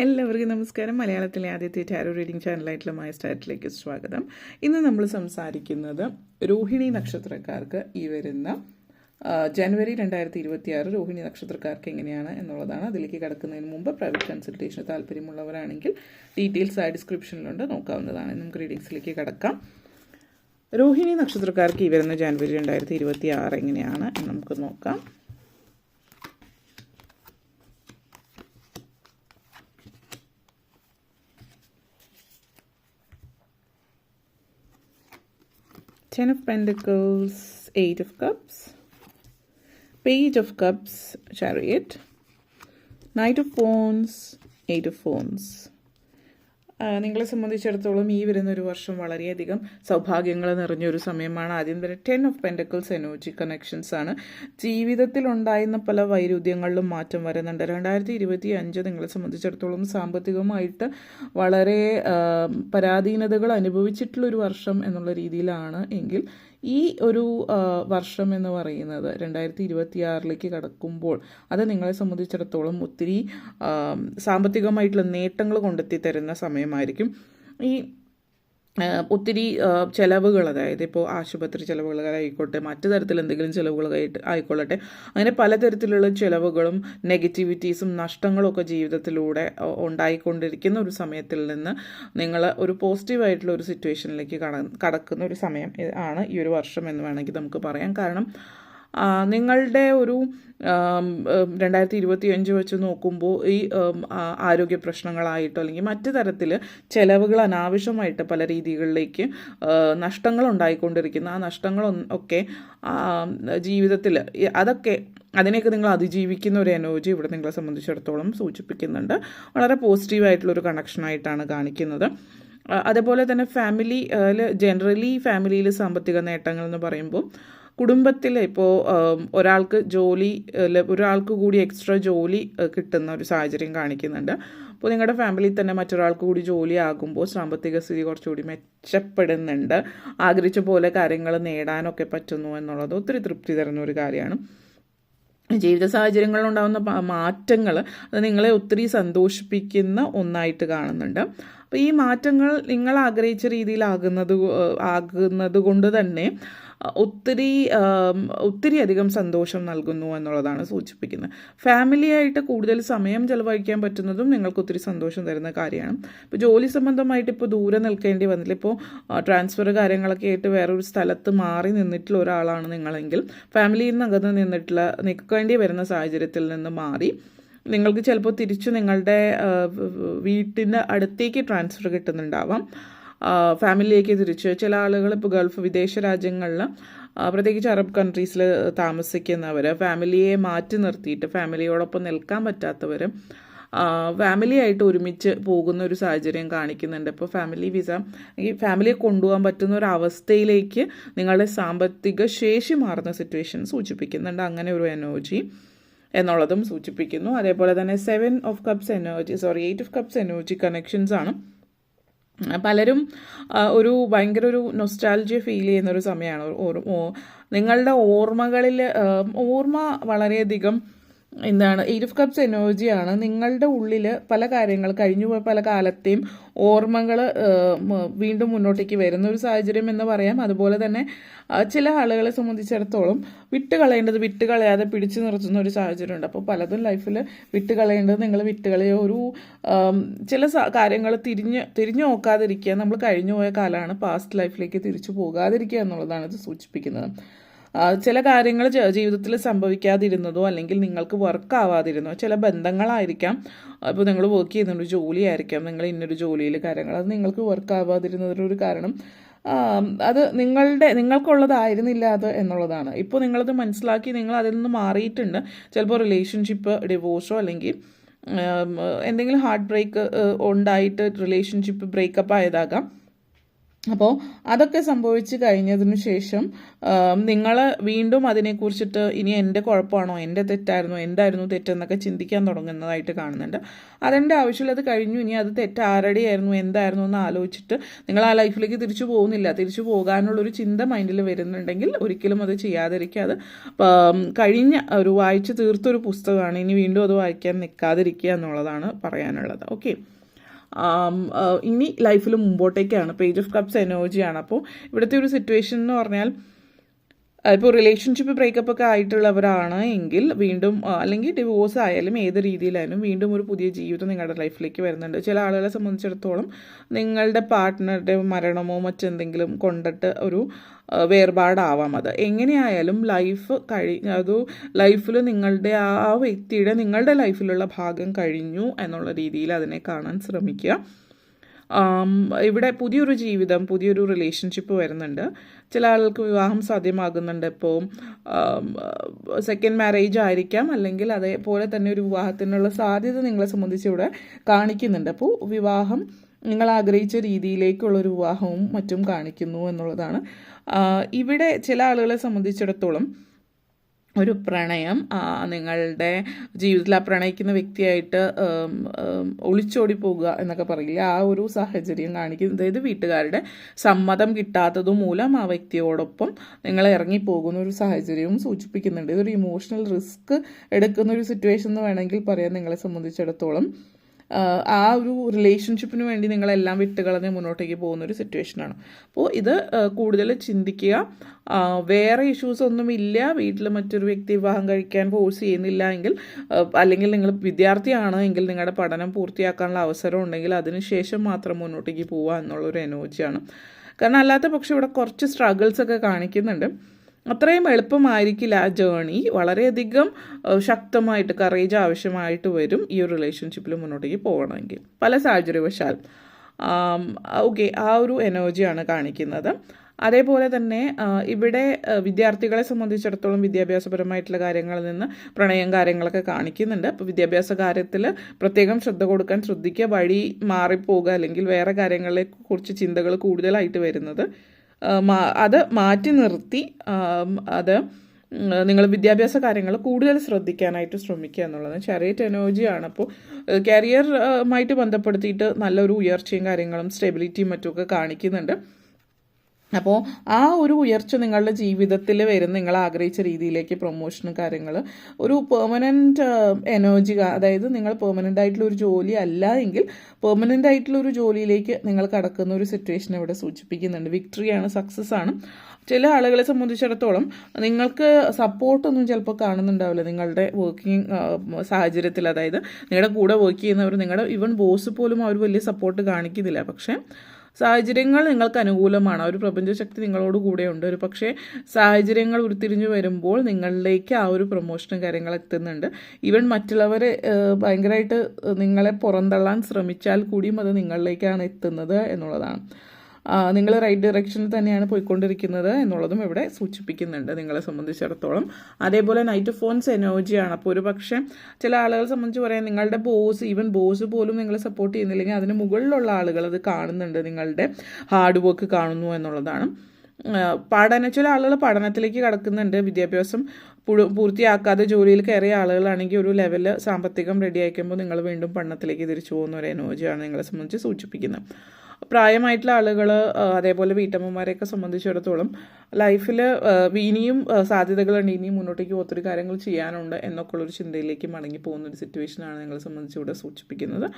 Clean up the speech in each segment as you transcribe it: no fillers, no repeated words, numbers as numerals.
എല്ലാവർക്കും നമസ്കാരം. മലയാളത്തിലെ ആദ്യത്തെ ടാരോ റീഡിംഗ് ചാനലായിട്ടുള്ള മൈ സ്റ്റാറ്റിലേക്ക് സ്വാഗതം. ഇന്ന് നമ്മൾ സംസാരിക്കുന്നത് രോഹിണി നക്ഷത്രക്കാർക്ക് ഈ വരുന്ന ജനുവരി 2026 രോഹിണി നക്ഷത്രക്കാർക്ക് എങ്ങനെയാണ് എന്നുള്ളതാണ്. അതിലേക്ക് കടക്കുന്നതിന് മുമ്പ് പ്രൈവറ്റ് കൺസൾട്ടേഷന് താല്പര്യമുള്ളവരാണെങ്കിൽ ഡീറ്റെയിൽസ് ആ ഡിസ്ക്രിപ്ഷനിലുണ്ട്, നോക്കാവുന്നതാണ്. നമുക്ക് റീഡിങ്സിലേക്ക് കടക്കാം. രോഹിണി നക്ഷത്രക്കാർക്ക് ഈ വരുന്ന ജനുവരി 2026 എങ്ങനെയാണ് എന്ന് നമുക്ക് നോക്കാം. Ten of Pentacles, Eight of Cups, Page of Cups, Chariot, Knight of Wands, Eight of Wands. നിങ്ങളെ സംബന്ധിച്ചിടത്തോളം ഈ വരുന്നൊരു വർഷം വളരെയധികം സൗഭാഗ്യങ്ങൾ നിറഞ്ഞൊരു സമയമാണ്. ആദ്യം തന്നെ 10 ഓഫ് പെൻറ്റക്കിൾസ് എനർജി കണക്ഷൻസ് ആണ്. ജീവിതത്തിൽ ഉണ്ടായിരുന്ന പല വൈരുദ്ധ്യങ്ങളിലും മാറ്റം വരുന്നുണ്ട്. 2025 നിങ്ങളെ സംബന്ധിച്ചിടത്തോളം സാമ്പത്തികമായിട്ട് വളരെ പരാധീനതകൾ അനുഭവിച്ചിട്ടുള്ളൊരു വർഷം എന്നുള്ള രീതിയിലാണ് എങ്കിൽ ഈ ഒരു വർഷം എന്ന് പറയുന്നത് 2026 കടക്കുമ്പോൾ അത് നിങ്ങളെ സംബന്ധിച്ചിടത്തോളം ഒത്തിരി സാമ്പത്തികമായിട്ടുള്ള നേട്ടങ്ങൾ കൊണ്ടെത്തി തരുന്ന സമയമായിരിക്കും. ഈ ഒത്തിരി ചിലവുകൾ, അതായത് ഇപ്പോൾ ആശുപത്രി ചിലവുകളായിക്കോട്ടെ, മറ്റു തരത്തിൽ എന്തെങ്കിലും ചിലവുകളായിട്ട് ആയിക്കൊള്ളട്ടെ, അങ്ങനെ പലതരത്തിലുള്ള ചിലവുകളും നെഗറ്റിവിറ്റീസും നഷ്ടങ്ങളും ഒക്കെ ജീവിതത്തിലൂടെ ഉണ്ടായിക്കൊണ്ടിരിക്കുന്ന ഒരു സമയത്തിൽ നിന്ന് നിങ്ങൾ ഒരു പോസിറ്റീവായിട്ടുള്ള ഒരു സിറ്റുവേഷനിലേക്ക് കടക്കുന്ന ഒരു സമയം ആണ് ഈ ഒരു വർഷം എന്ന് വേണമെങ്കിൽ നമുക്ക് പറയാം. കാരണം നിങ്ങളുടെ ഒരു 2025 വെച്ച് നോക്കുമ്പോൾ ഈ ആരോഗ്യ പ്രശ്നങ്ങളായിട്ടോ അല്ലെങ്കിൽ മറ്റു തരത്തിൽ ചിലവുകൾ അനാവശ്യമായിട്ട് പല രീതികളിലേക്ക് നഷ്ടങ്ങൾ ഉണ്ടായിക്കൊണ്ടിരിക്കുന്ന ആ നഷ്ടങ്ങൾ ഒക്കെ ജീവിതത്തിൽ അതിനെയൊക്കെ നിങ്ങൾ അതിജീവിക്കുന്ന ഒരു എനർജി ഇവിടെ നിങ്ങളെ സംബന്ധിച്ചിടത്തോളം സൂചിപ്പിക്കുന്നുണ്ട്. വളരെ പോസിറ്റീവായിട്ടുള്ളൊരു കണക്ഷനായിട്ടാണ് കാണിക്കുന്നത്. അതേപോലെ തന്നെ ജനറലി ഫാമിലിയിൽ സാമ്പത്തിക നേട്ടങ്ങൾ എന്ന് പറയുമ്പോൾ കുടുംബത്തിൽ ഇപ്പോൾ ഒരാൾക്ക് കൂടി എക്സ്ട്രാ ജോലി കിട്ടുന്ന ഒരു സാഹചര്യം കാണിക്കുന്നുണ്ട്. അപ്പോൾ നിങ്ങളുടെ ഫാമിലിയിൽ തന്നെ മറ്റൊരാൾക്ക് കൂടി ജോലി ആകുമ്പോൾ സാമ്പത്തിക സ്ഥിതി കുറച്ചുകൂടി മെച്ചപ്പെടുന്നുണ്ട്. ആഗ്രഹിച്ച പോലെ കാര്യങ്ങൾ നേടാനൊക്കെ പറ്റുന്നു എന്നുള്ളത് ഒത്തിരി തൃപ്തി തരുന്ന ഒരു കാര്യമാണ്. ജീവിത സാഹചര്യങ്ങളിലുണ്ടാകുന്ന മാറ്റങ്ങൾ അത് നിങ്ങളെ ഒത്തിരി സന്തോഷിപ്പിക്കുന്ന ഒന്നായിട്ട് കാണുന്നുണ്ട്. അപ്പോൾ ഈ മാറ്റങ്ങൾ നിങ്ങൾ ആഗ്രഹിച്ച രീതിയിലാകുന്നത് കൊണ്ട് തന്നെ ഒത്തിരി അധികം സന്തോഷം നൽകുന്നു എന്നുള്ളതാണ് സൂചിപ്പിക്കുന്നത്. ഫാമിലിയായിട്ട് കൂടുതൽ സമയം ചെലവഴിക്കാൻ പറ്റുന്നതും നിങ്ങൾക്ക് ഒത്തിരി സന്തോഷം തരുന്ന കാര്യമാണ്. ഇപ്പോൾ ജോലി സംബന്ധമായിട്ട് ഇപ്പോൾ ദൂരെ നിൽക്കേണ്ടി വന്നില്ല, ഇപ്പോൾ ട്രാൻസ്ഫർ കാര്യങ്ങളൊക്കെ ആയിട്ട് വേറൊരു സ്ഥലത്ത് മാറി നിന്നിട്ടുള്ള ഒരാളാണ് നിങ്ങളെങ്കിൽ ഫാമിലിയിൽ നിന്ന് അകന്ന് നിൽക്കേണ്ടി വരുന്ന സാഹചര്യത്തിൽ നിന്ന് മാറി നിങ്ങൾക്ക് ചിലപ്പോൾ തിരിച്ചു നിങ്ങളുടെ വീട്ടിൻ്റെ അടുത്തേക്ക് ട്രാൻസ്ഫർ കിട്ടുന്നുണ്ടാവാം. ഫാമിലിയിലേക്ക് തിരിച്ച് ചില ആളുകൾ ഇപ്പോൾ വിദേശ രാജ്യങ്ങളിൽ പ്രത്യേകിച്ച് അറബ് കൺട്രീസിൽ താമസിക്കുന്നവർ ഫാമിലിയെ മാറ്റി നിർത്തിയിട്ട് ഫാമിലിയോടൊപ്പം നിൽക്കാൻ പറ്റാത്തവർ ഫാമിലിയായിട്ട് ഒരുമിച്ച് പോകുന്ന ഒരു സാഹചര്യം കാണിക്കുന്നുണ്ട്. ഇപ്പോൾ ഫാമിലിയെ കൊണ്ടുപോകാൻ പറ്റുന്ന ഒരു അവസ്ഥയിലേക്ക് നിങ്ങളുടെ സാമ്പത്തിക ശേഷി മാറുന്ന സിറ്റുവേഷൻ സൂചിപ്പിക്കുന്നുണ്ട്. അങ്ങനെ ഒരു എനർജി എന്നുള്ളതും സൂചിപ്പിക്കുന്നു. അതേപോലെ തന്നെ 8 ഓഫ് കപ്സ് എനർജി കണക്ഷൻസ് ആണ്. പലരും ഭയങ്കര ഒരു നൊസ്റ്റാൾജിയ ഫീൽ ചെയ്യുന്നൊരു സമയമാണ്. നിങ്ങളുടെ ഓർമ്മ വളരെയധികം 8 ഓഫ് കപ്സ് എനർജിയാണ്. നിങ്ങളുടെ ഉള്ളിൽ പല കാര്യങ്ങൾ കഴിഞ്ഞുപോയ പല കാലത്തെയും ഓർമ്മകൾ വീണ്ടും മുന്നോട്ടേക്ക് വരുന്ന ഒരു സാഹചര്യം എന്ന് പറയാം. അതുപോലെ തന്നെ ചില ആളുകളെ സംബന്ധിച്ചിടത്തോളം വിട്ടുകളയാതെ പിടിച്ചു നിർത്തുന്ന ഒരു സാഹചര്യമുണ്ട്. അപ്പോൾ പലതും ലൈഫിൽ വിട്ടുകളയേണ്ടത് നിങ്ങൾ വിട്ടുകളയോ ചില കാര്യങ്ങൾ തിരിഞ്ഞു നോക്കാതിരിക്കുക. നമ്മൾ കഴിഞ്ഞുപോയ കാലമാണ്, പാസ്റ്റ് ലൈഫിലേക്ക് തിരിച്ചു പോകാതിരിക്കുക എന്നുള്ളതാണ് ഇത് സൂചിപ്പിക്കുന്നത്. ചില കാര്യങ്ങൾ ജീവിതത്തിൽ സംഭവിക്കാതിരുന്നതോ അല്ലെങ്കിൽ നിങ്ങൾക്ക് വർക്ക് ആവാതിരുന്നോ ചില ബന്ധങ്ങളായിരിക്കാം. ഇപ്പോൾ നിങ്ങൾ വർക്ക് ചെയ്യുന്നൊരു ജോലിയായിരിക്കാം, നിങ്ങൾ ഇന്നൊരു ജോലിയിൽ കാര്യങ്ങൾ അത് നിങ്ങൾക്ക് വർക്ക് ആവാതിരുന്നതിനൊരു കാരണം അത് നിങ്ങൾക്കുള്ളതായിരുന്നില്ല അത് എന്നുള്ളതാണ്. ഇപ്പോൾ നിങ്ങളത് മനസ്സിലാക്കി നിങ്ങൾ അതിൽ നിന്ന് മാറിയിട്ടുണ്ട്. ചിലപ്പോൾ റിലേഷൻഷിപ്പ് ഡിവോഴ്സോ അല്ലെങ്കിൽ എന്തെങ്കിലും ഹാർട്ട് ബ്രേക്ക് ഉണ്ടായിട്ട് റിലേഷൻഷിപ്പ് ബ്രേക്കപ്പ് ആയതാകാം. അപ്പോൾ അതൊക്കെ സംഭവിച്ച് കഴിഞ്ഞതിന് ശേഷം നിങ്ങൾ വീണ്ടും അതിനെക്കുറിച്ചിട്ട് ഇനി എൻ്റെ കുഴപ്പമാണോ, എൻ്റെ തെറ്റായിരുന്നോ, എന്തായിരുന്നു തെറ്റെന്നൊക്കെ ചിന്തിക്കാൻ തുടങ്ങുന്നതായിട്ട് കാണുന്നുണ്ട്. അതെൻ്റെ ആവശ്യമില്ല, അത് കഴിഞ്ഞു, ഇനി അത് തെറ്റ് ആരുടെയായിരുന്നു, എന്തായിരുന്നു എന്ന് ആലോചിച്ചിട്ട് നിങ്ങൾ ആ ലൈഫിലേക്ക് തിരിച്ചു പോകുന്നില്ല. തിരിച്ചു പോകാനുള്ളൊരു ചിന്ത മൈൻഡിൽ വരുന്നുണ്ടെങ്കിൽ ഒരിക്കലും അത് ചെയ്യാതിരിക്കുക. അത് കഴിഞ്ഞ ഒരു വായിച്ച് തീർത്തൊരു പുസ്തകമാണ്, ഇനി വീണ്ടും അത് വായിക്കാൻ നിൽക്കാതിരിക്കുക എന്നുള്ളതാണ് പറയാനുള്ളത്. ഓക്കെ, ഇനി ലൈഫിൽ മുമ്പോട്ടേക്കാണ്. പേജ് ഓഫ് കപ്സ് എനർജിയാണ്. അപ്പോൾ ഇവിടുത്തെ ഒരു സിറ്റുവേഷൻ എന്ന് പറഞ്ഞാൽ ഇപ്പോൾ റിലേഷൻഷിപ്പ് ബ്രേക്കപ്പ് ഒക്കെ ആയിട്ടുള്ളവരാണ് എങ്കിൽ വീണ്ടും, അല്ലെങ്കിൽ ഡിവോഴ്സ് ആയാലും ഏത് രീതിയിലായാലും വീണ്ടും ഒരു പുതിയ ജീവിതം നിങ്ങളുടെ ലൈഫിലേക്ക് വരുന്നുണ്ട്. ചില ആളുകളെ സംബന്ധിച്ചിടത്തോളം നിങ്ങളുടെ പാർട്ട്ണറുടെ മരണമോ മറ്റെന്തെങ്കിലും കൊണ്ടിട്ട് ഒരു വേർപാടാവാം. അത് എങ്ങനെയായാലും അത് ലൈഫിൽ നിങ്ങളുടെ ആ വ്യക്തിയുടെ നിങ്ങളുടെ ലൈഫിലുള്ള ഭാഗം കഴിഞ്ഞു എന്നുള്ള രീതിയിൽ അതിനെ കാണാൻ ശ്രമിക്കുക. ഇവിടെ പുതിയൊരു ജീവിതം, പുതിയൊരു റിലേഷൻഷിപ്പ് വരുന്നുണ്ട്. ചില ആളുകൾക്ക് വിവാഹം സാധ്യമാകുന്നുണ്ട്. ഇപ്പോൾ സെക്കൻഡ് മാരേജ് ആയിരിക്കാം, അല്ലെങ്കിൽ അതേപോലെ തന്നെ ഒരു വിവാഹത്തിനുള്ള സാധ്യത നിങ്ങളെ സംബന്ധിച്ച് ഇവിടെ കാണിക്കുന്നുണ്ട്. അപ്പോൾ വിവാഹം നിങ്ങൾ ആഗ്രഹിച്ച രീതിയിലേക്കുള്ളൊരു വിവാഹവും മറ്റും കാണിക്കുന്നു എന്നുള്ളതാണ്. ഇവിടെ ചില ആളുകളെ സംബന്ധിച്ചിടത്തോളം ഒരു പ്രണയം നിങ്ങളുടെ ജീവിതത്തിൽ ആ പ്രണയിക്കുന്ന വ്യക്തിയായിട്ട് ഒളിച്ചോടി പോകുക എന്നൊക്കെ പറയില്ല, ആ ഒരു സാഹചര്യം കാണിക്കുന്നത്. അതായത് വീട്ടുകാരുടെ സമ്മതം കിട്ടാത്തത് മൂലം ആ വ്യക്തിയോടൊപ്പം നിങ്ങൾ ഇറങ്ങിപ്പോകുന്ന ഒരു സാഹചര്യവും സൂചിപ്പിക്കുന്നുണ്ട്. ഇതൊരു ഇമോഷണൽ റിസ്ക് എടുക്കുന്ന ഒരു സിറ്റുവേഷൻ എന്ന് വേണമെങ്കിൽ പറയാം നിങ്ങളെ സംബന്ധിച്ചിടത്തോളം. ആ ഒരു റിലേഷൻഷിപ്പിന് വേണ്ടി നിങ്ങളെല്ലാം വിട്ടുകളഞ്ഞ് മുന്നോട്ടേക്ക് പോകുന്ന ഒരു സിറ്റുവേഷനാണ്. അപ്പോൾ ഇത് കൂടുതൽ ചിന്തിക്കുക. വേറെ ഇഷ്യൂസ് ഒന്നുമില്ല, വീട്ടിൽ മറ്റൊരു വ്യക്തി വിവാഹം കഴിക്കാൻ ഫോഴ്സ് ചെയ്യുന്നില്ല എങ്കിൽ, അല്ലെങ്കിൽ നിങ്ങൾ വിദ്യാർത്ഥിയാണ് എങ്കിൽ നിങ്ങളുടെ പഠനം പൂർത്തിയാക്കാനുള്ള അവസരം ഉണ്ടെങ്കിൽ അതിനുശേഷം മാത്രം മുന്നോട്ടേക്ക് പോവുക എന്നുള്ളൊരു എനർജിയാണ്. കാരണം അല്ലാത്ത പക്ഷേ ഇവിടെ കുറച്ച് സ്ട്രഗിൾസ് ഒക്കെ കാണിക്കുന്നുണ്ട്. അത്രയും എളുപ്പമായിരിക്കില്ല ആ ജേണി. വളരെയധികം ശക്തമായിട്ട് കറേജ് ആവശ്യമായിട്ട് വരും ഈ ഒരു റിലേഷൻഷിപ്പിൽ മുന്നോട്ടേക്ക് പോകണമെങ്കിൽ, പല സാഹചര്യവശാൽ. ഓക്കെ, ആ ഒരു എനർജിയാണ് കാണിക്കുന്നത്. അതേപോലെ തന്നെ ഇവിടെ വിദ്യാർത്ഥികളെ സംബന്ധിച്ചിടത്തോളം വിദ്യാഭ്യാസപരമായിട്ടുള്ള കാര്യങ്ങളിൽ നിന്ന് പ്രണയം കാര്യങ്ങളൊക്കെ കാണിക്കുന്നുണ്ട്. അപ്പോൾ വിദ്യാഭ്യാസ കാര്യത്തിൽ പ്രത്യേകം ശ്രദ്ധ കൊടുക്കാൻ ശ്രദ്ധിക്കുക. വഴി മാറിപ്പോകുക അല്ലെങ്കിൽ വേറെ കാര്യങ്ങളെ കുറിച്ച് ചിന്തകൾ കൂടുതലായിട്ട് വരുന്നത് അത് മാറ്റി നിർത്തി നിങ്ങൾ വിദ്യാഭ്യാസ കാര്യങ്ങൾ കൂടുതൽ ശ്രദ്ധിക്കാനായിട്ട് ശ്രമിക്കുക എന്നുള്ളത് ചാരിയറ്റ് എനർജിയാണ്. അപ്പോൾ കരിയറുമായിട്ട് ബന്ധപ്പെടുത്തിയിട്ട് നല്ലൊരു ഉയർച്ചയും കാര്യങ്ങളും സ്റ്റെബിലിറ്റിയും മറ്റുമൊക്കെ കാണിക്കുന്നുണ്ട്. അപ്പോൾ ആ ഒരു ഉയർച്ച നിങ്ങളുടെ ജീവിതത്തിൽ വരും, നിങ്ങൾ ആഗ്രഹിച്ച രീതിയിലേക്ക് പ്രൊമോഷനും കാര്യങ്ങൾ, ഒരു പെർമനൻറ്റ് എനർജി. അതായത് നിങ്ങൾ പെർമനൻ്റ് ആയിട്ടുള്ള ഒരു ജോലി അല്ല എങ്കിൽ പെർമനൻ്റ് ആയിട്ടുള്ള ഒരു ജോലിയിലേക്ക് നിങ്ങൾ കടക്കുന്ന ഒരു സിറ്റുവേഷൻ ഇവിടെ സൂചിപ്പിക്കുന്നുണ്ട്. വിക്ടറിയാണ്, സക്സസ് ആണ്. ചില ആളുകളെ സംബന്ധിച്ചിടത്തോളം നിങ്ങൾക്ക് സപ്പോർട്ടൊന്നും ചിലപ്പോൾ കാണുന്നുണ്ടാവില്ല നിങ്ങളുടെ വർക്കിംഗ് സാഹചര്യത്തിൽ. അതായത് നിങ്ങളുടെ കൂടെ വർക്ക് ചെയ്യുന്നവർ, നിങ്ങളുടെ ഈവൻ ബോസ് പോലും അവർ വലിയ സപ്പോർട്ട് കാണിക്കുന്നില്ല. പക്ഷേ സാഹചര്യങ്ങൾ നിങ്ങൾക്ക് അനുകൂലമാണ്, ഒരു പ്രപഞ്ചശക്തി നിങ്ങളോട് കൂടെയുണ്ട്. ഒരു പക്ഷേ സാഹചര്യങ്ങൾ ഉരുത്തിരിഞ്ഞു വരുമ്പോൾ നിങ്ങളിലേക്ക് ആ ഒരു പ്രൊമോഷനും കാര്യങ്ങൾ എത്തുന്നുണ്ട്. ഈവൻ മറ്റുള്ളവർ ഭയങ്കരമായിട്ട് നിങ്ങളെ പുറന്തള്ളാൻ ശ്രമിച്ചാൽ കൂടിയും അത് നിങ്ങളിലേക്കാണ് എത്തുന്നത് എന്നുള്ളതാണ്. നിങ്ങൾ റൈറ്റ് ഡയറക്ഷനിൽ തന്നെയാണ് പോയിക്കൊണ്ടിരിക്കുന്നത് എന്നുള്ളതും ഇവിടെ സൂചിപ്പിക്കുന്നുണ്ട് നിങ്ങളെ സംബന്ധിച്ചിടത്തോളം. അതേപോലെ നൈറ്റ് ഓഫ് ഫോൺസ് എനർജിയാണ്. അപ്പോൾ ഒരു പക്ഷേ ചില ആളുകളെ സംബന്ധിച്ച് പറയാം, നിങ്ങളുടെ ഈവൻ ബോസ് പോലും നിങ്ങളെ സപ്പോർട്ട് ചെയ്യുന്നില്ലെങ്കിൽ അതിന് മുകളിലുള്ള ആളുകൾ അത് കാണുന്നുണ്ട്, നിങ്ങളുടെ ഹാർഡ് വർക്ക് കാണുന്നു എന്നുള്ളതാണ്. ചില ആളുകൾ പഠനത്തിലേക്ക് കടക്കുന്നുണ്ട്. വിദ്യാഭ്യാസം പൂർത്തിയാക്കാതെ ജോലിയിൽ കയറിയ ആളുകളാണെങ്കിൽ ഒരു ലെവല് സാമ്പത്തികം റെഡി ആക്കുമ്പോൾ നിങ്ങൾ വീണ്ടും പഠനത്തിലേക്ക് തിരിച്ചു പോകുന്ന ഒരു എനർജിയാണ് നിങ്ങളെ സംബന്ധിച്ച് സൂചിപ്പിക്കുന്നത്. പ്രായമായിട്ടുള്ള ആളുകൾ, അതേപോലെ വീട്ടമ്മമാരെയൊക്കെ സംബന്ധിച്ചിടത്തോളം ലൈഫിൽ ഇനിയും സാധ്യതകളുണ്ട്, ഇനിയും മുന്നോട്ടേക്ക് ഒത്തിരി കാര്യങ്ങൾ ചെയ്യാനുണ്ട് എന്നൊക്കെയുള്ളൊരു ചിന്തയിലേക്ക് മടങ്ങി പോകുന്നൊരു സിറ്റുവേഷനാണ് നിങ്ങളെ സംബന്ധിച്ച് ഇവിടെ സൂചിപ്പിക്കുന്നത്.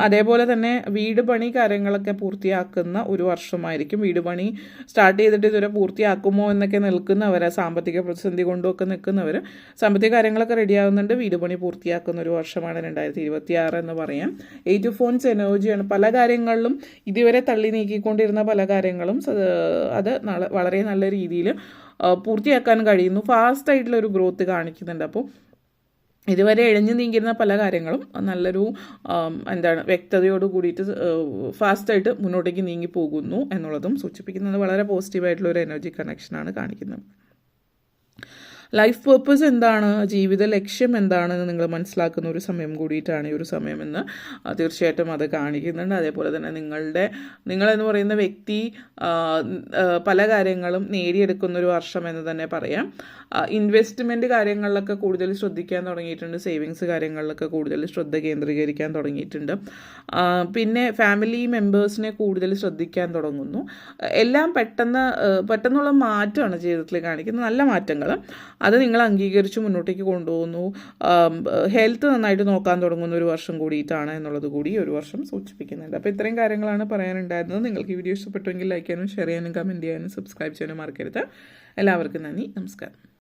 അതേപോലെ തന്നെ വീട് പണി കാര്യങ്ങളൊക്കെ പൂർത്തിയാക്കുന്ന ഒരു വർഷമായിരിക്കും. വീട് പണി സ്റ്റാർട്ട് ചെയ്തിട്ട് ഇതുവരെ പൂർത്തിയാക്കുമോ എന്നൊക്കെ നിൽക്കുന്നവർ, സാമ്പത്തിക പ്രതിസന്ധി കൊണ്ടുമൊക്കെ നിൽക്കുന്നവർ സാമ്പത്തിക കാര്യങ്ങളൊക്കെ റെഡിയാകുന്നുണ്ട്. വീട് പണി പൂർത്തിയാക്കുന്ന ഒരു വർഷമാണ് 2026 എന്ന് പറയാം. 8 ഓഫ് ഫോൺസ് എനർജിയാണ്. പല കാര്യങ്ങളിലും ഇതുവരെ തള്ളി നീക്കിക്കൊണ്ടിരുന്ന പല കാര്യങ്ങളും അത് വളരെ നല്ല രീതിയിൽ പൂർത്തിയാക്കാൻ കഴിയുന്നു. ഫാസ്റ്റായിട്ടുള്ള ഒരു ഗ്രോത്ത് കാണിക്കുന്നുണ്ട്. അപ്പോൾ ഇതുവരെ എഴഞ്ഞു നീങ്ങിയിരുന്ന പല കാര്യങ്ങളും നല്ലൊരു വ്യക്തതയോട് കൂടിയിട്ട് ഫാസ്റ്റായിട്ട് മുന്നോട്ടേക്ക് നീങ്ങി പോകുന്നു എന്നുള്ളതും സൂചിപ്പിക്കുന്നത് വളരെ പോസിറ്റീവായിട്ടുള്ള ഒരു എനർജി കണക്ഷനാണ് കാണിക്കുന്നത്. ലൈഫ് പേർപ്പസ് എന്താണ്, ജീവിത ലക്ഷ്യം എന്താണെന്ന് നിങ്ങൾ മനസ്സിലാക്കുന്ന ഒരു സമയം കൂടിയിട്ടാണ് ഈ ഒരു സമയമെന്ന് തീർച്ചയായിട്ടും അത് കാണിക്കുന്നുണ്ട്. അതേപോലെ തന്നെ നിങ്ങളെന്ന് പറയുന്ന വ്യക്തി പല കാര്യങ്ങളും നേടിയെടുക്കുന്ന ഒരു വർഷം എന്ന് തന്നെ പറയാം. ഇൻവെസ്റ്റ്മെൻറ്റ് കാര്യങ്ങളിലൊക്കെ കൂടുതൽ ശ്രദ്ധിക്കാൻ തുടങ്ങിയിട്ടുണ്ട്. സേവിങ്സ് കാര്യങ്ങളിലൊക്കെ കൂടുതൽ ശ്രദ്ധ കേന്ദ്രീകരിക്കാൻ തുടങ്ങിയിട്ടുണ്ട്. പിന്നെ ഫാമിലി മെമ്പേഴ്സിനെ കൂടുതൽ ശ്രദ്ധിക്കാൻ തുടങ്ങുന്നു. എല്ലാം പെട്ടെന്നുള്ള മാറ്റമാണ് ജീവിതത്തിൽ കാണിക്കുന്നത്, നല്ല മാറ്റങ്ങൾ. അത് നിങ്ങൾ അംഗീകരിച്ച് മുന്നോട്ടേക്ക് കൊണ്ടുപോകുന്നു. ഹെൽത്ത് നന്നായിട്ട് നോക്കാൻ തുടങ്ങുന്ന ഒരു വർഷം കൂടിയിട്ടാണ് എന്നുള്ളത് കൂടി ഒരു വർഷം സൂചിപ്പിക്കുന്നുണ്ട്. അപ്പോൾ ഇത്രയും കാര്യങ്ങളാണ് പറയാനുണ്ടായിരുന്നത്. നിങ്ങൾക്ക് ഈ വീഡിയോ ഇഷ്ടപ്പെട്ടുവെങ്കിൽ ലൈക്ക് ചെയ്യാനും ഷെയർ ചെയ്യാനും കമൻറ്റ് ചെയ്യാനും സബ്സ്ക്രൈബ് ചെയ്യാനും മറക്കരുത്. എല്ലാവർക്കും നന്ദി, നമസ്കാരം.